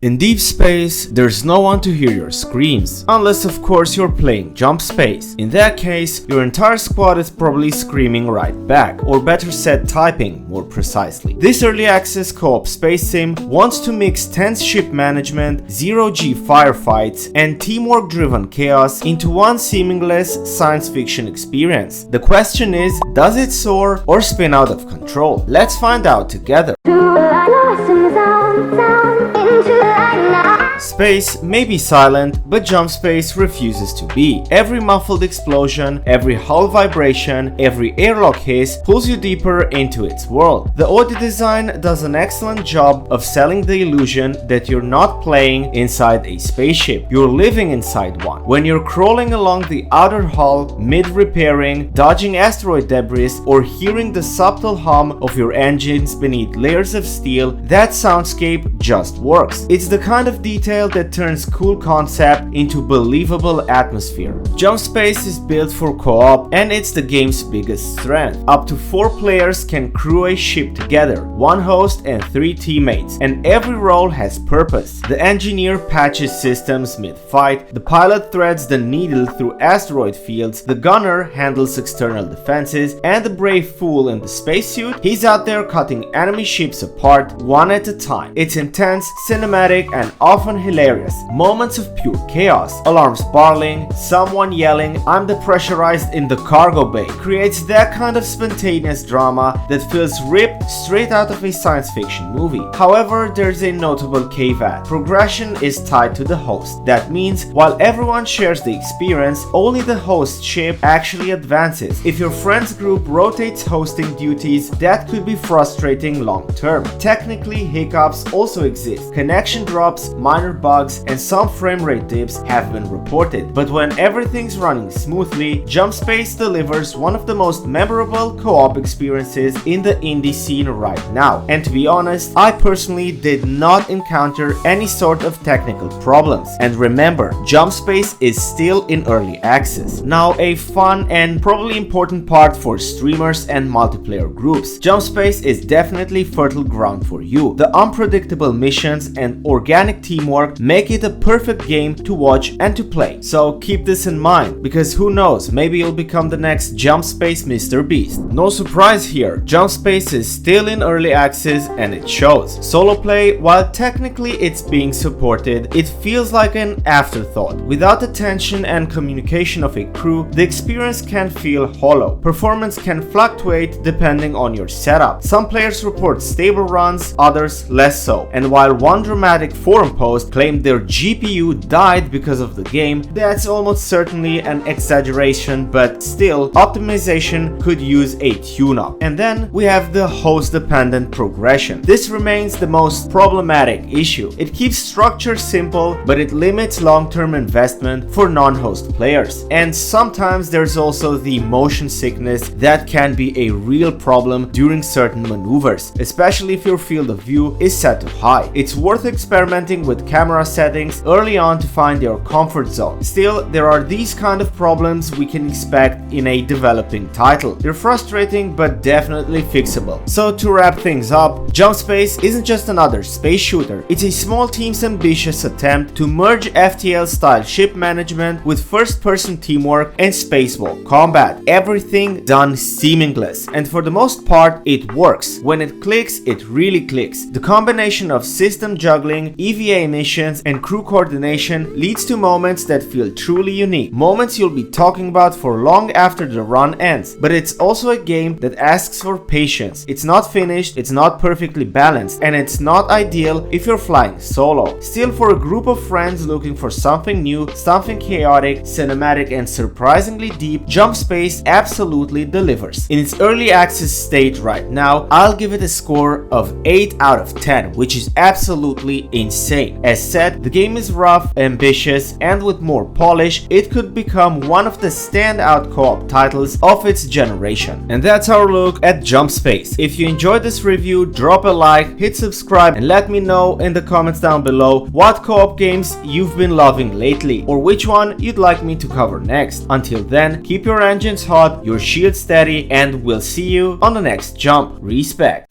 In deep space, there's no one to hear your screams, unless of course you're playing Jump Space. In that case, your entire squad is probably screaming right back, or better said typing more precisely. This early access co-op space sim wants to mix tense ship management, zero-G firefights, and teamwork driven chaos into one seamless science fiction experience. The question is, does it soar or spin out of control? Let's find out together. Space may be silent, but Jump Space refuses to be. Every muffled explosion, every hull vibration, every airlock hiss pulls you deeper into its world. The audio design does an excellent job of selling the illusion that you're not playing inside a spaceship, you're living inside one. When you're crawling along the outer hull, mid-repairing, dodging asteroid debris, or hearing the subtle hum of your engines beneath layers of steel, that soundscape just works. It's the kind of detail that turns cool concept into believable atmosphere. Jump Space is built for co-op, and it's the game's biggest strength. Up to 4 players can crew a ship together, 1 host and 3 teammates, and every role has purpose. The engineer patches systems mid-fight, the pilot threads the needle through asteroid fields, the gunner handles external defenses, and the brave fool in the spacesuit, he's out there cutting enemy ships apart one at a time. It's intense, cinematic, and often hilarious. Moments of pure chaos, alarms barling, someone yelling, "I'm depressurized in the cargo bay," creates that kind of spontaneous drama that feels ripped straight out of a science fiction movie. However, there's a notable caveat. Progression is tied to the host. That means while everyone shares the experience, only the host ship actually advances. If your friend's group rotates hosting duties, that could be frustrating long term. Technically, hiccups also exist. Connection drops, minor bugs, and some frame rate dips have been reported. But when everything's running smoothly, Jump Space delivers one of the most memorable co-op experiences in the indie scene right now. And to be honest, I personally did not encounter any sort of technical problems. And remember, Jump Space is still in early access. Now, a fun and probably important part for streamers and multiplayer groups. Jump Space is definitely fertile ground for you. The unpredictable missions and organic teamwork make it a perfect game to watch and to play. So keep this in mind, because who knows, maybe you'll become the next Jump Space Mr. Beast. No surprise here, Jump Space is still in early access and it shows. Solo play, while technically it's being supported, it feels like an afterthought. Without the tension and communication of a crew, the experience can feel hollow. Performance can fluctuate depending on your setup. Some players report stable runs, others less so. And while one dramatic forum post claimed their GPU died because of the game, that's almost certainly an exaggeration, but still, optimization could use a tune-up. And then we have the host-dependent progression. This remains the most problematic issue. It keeps structure simple, but it limits long-term investment for non-host players. And sometimes there's also the motion sickness that can be a real problem during certain maneuvers, especially if your field of view is set to high. It's worth experimenting with camera settings early on to find your comfort zone. Still, there are these kind of problems we can expect in a developing title. They're frustrating but definitely fixable. So to wrap things up, Jump Space isn't just another space shooter. It's a small team's ambitious attempt to merge FTL-style ship management with first-person teamwork and spacewalk combat. Everything done seamless, and for the most part, it works. When it clicks, it really clicks. The combination of system juggling, EVA missions, and crew coordination leads to moments that feel truly unique. Moments you'll be talking about for long after the run ends. But it's also a game that asks for patience. It's not finished, it's not perfectly balanced, and it's not ideal if you're flying solo. Still, for a group of friends looking for something new, something chaotic, cinematic, and surprisingly deep, Jump Space absolutely delivers. In its early access state right now, I'll give it a score of 8 out of 10, which is absolutely insane. As said, the game is rough, ambitious, and with more polish, it could become one of the standout co-op titles of its generation. And that's our look at Jump Space. If you enjoyed this review, drop a like, hit subscribe, and let me know in the comments down below what co-op games you've been loving lately, or which one you'd like me to cover next. Until then, keep your engines hot, your shield steady, and we'll see you on the next jump. Respect.